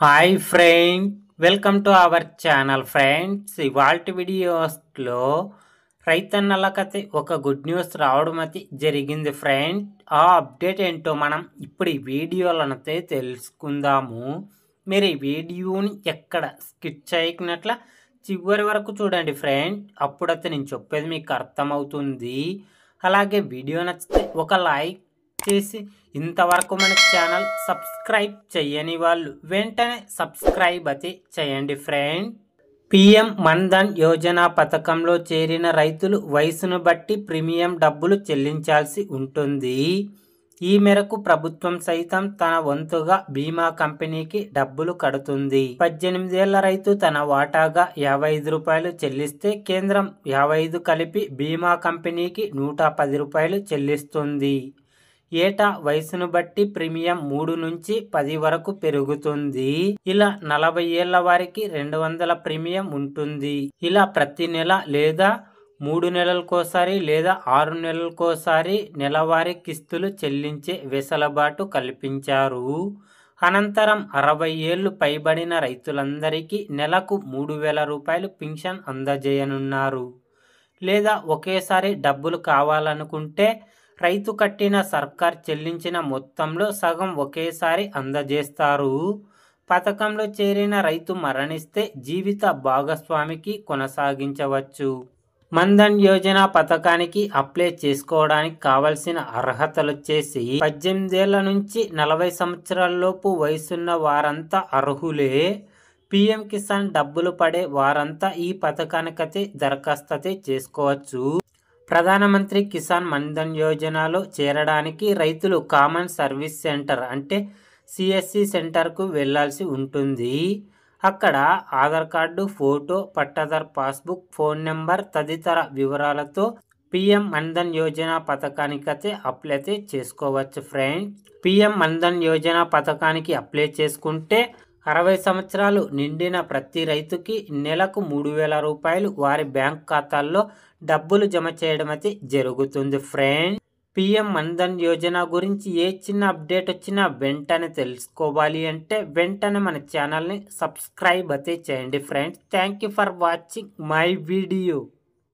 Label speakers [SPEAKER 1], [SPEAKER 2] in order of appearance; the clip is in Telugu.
[SPEAKER 1] Hi friend, welcome to our channel friends. ఇవాల్టి వీడియోస్లో రైతన్నలకైతే ఒక గుడ్ న్యూస్ రావడం అయితే జరిగింది ఫ్రెండ్. ఆ అప్డేట్ ఏంటో మనం ఇప్పుడు ఈ వీడియోలనైతే తెలుసుకుందాము. మీరు ఈ వీడియోని ఎక్కడ స్కిప్ చేయకున్నట్ల చివరి వరకు చూడండి ఫ్రెండ్. అప్పుడైతే నేను చెప్పేది మీకు అర్థమవుతుంది. అలాగే వీడియో నచ్చితే ఒక లైక్ చేసి ఇంతవరకు మన ఛానల్ సబ్స్క్రైబ్ చేయని వాళ్ళు వెంటనే సబ్స్క్రైబ్ అయితే చేయండి ఫ్రెండ్. పిఎం మన్ధన్ యోజన పథకంలో చేరిన రైతులు వయసును బట్టి ప్రీమియం డబ్బులు చెల్లించాల్సి ఉంటుంది. ఈ మేరకు ప్రభుత్వం సైతం తన వంతుగా బీమా కంపెనీకి డబ్బులు కడుతుంది. 18 ఏళ్ల రైతు తన వాటాగా ₹55 చెల్లిస్తే కేంద్రం 55 కలిపి బీమా కంపెనీకి ₹110 చెల్లిస్తుంది. ఏటా వయసును బట్టి ప్రీమియం 3 నుంచి 10 వరకు పెరుగుతుంది. ఇలా 40 ఏళ్ల వారికి 200 ప్రీమియం ఉంటుంది. ఇలా ప్రతి నెల లేదా 3 నెలలకోసారి లేదా 6 నెలలకోసారి నెలవారీ కిస్తులు చెల్లించే వెసులుబాటు కల్పించారు. అనంతరం 60 ఏళ్లు పైబడిన రైతులందరికీ నెలకు ₹3000 పింఛన్ అందజేయనున్నారు. లేదా ఒకేసారి డబ్బులు కావాలనుకుంటే రైతు కట్టిన సర్కార్ చెల్లించిన మొత్తంలో సగం ఒకేసారి అందజేస్తారు. పథకంలో చేరిన రైతు మరణిస్తే జీవిత భాగస్వామికి కొనసాగించవచ్చు. మన్ధన్ యోజన పథకానికి అప్లై చేసుకోవడానికి కావాల్సిన అర్హతలొచ్చేసి 18 ఏళ్ల నుంచి 40 సంవత్సరాలలోపు వయసున్న వారంతా అర్హులే. పిఎం కిసాన్ డబ్బులు పడే వారంతా ఈ పథకానికైతే దరఖాస్తు చేసుకోవచ్చు. ప్రధానమంత్రి కిసాన్ మన్ధన్ యోజనలో చేరడానికి రైతులు కామన్ సర్వీస్ సెంటర్ అంటే సిఎస్సి సెంటర్కు వెళ్లాల్సి ఉంటుంది. అక్కడ Aadhaar card, photo, pattadar passbook, phone number తదితర వివరాలతో పిఎం మన్ధన్ యోజన పథకానికైతే అప్లై చేసుకోవచ్చు ఫ్రెండ్. పిఎం మన్ధన్ యోజన పథకానికి అప్లై చేసుకుంటే 60 సంవత్సరాలు నిండిన ప్రతి రైతుకి నెలకు ₹3000 వారి బ్యాంక్ ఖాతాల్లో డబ్బులు జమ చేయడం అయితే జరుగుతుంది ఫ్రెండ్. పిఎం మన్ధన్ యోజన గురించి ఏ చిన్న అప్డేట్ వచ్చినా వెంటనే తెలుసుకోవాలి అంటే వెంటనే మన ఛానల్ని సబ్స్క్రైబ్ అయితే చేయండి friends. Thank you for watching my video.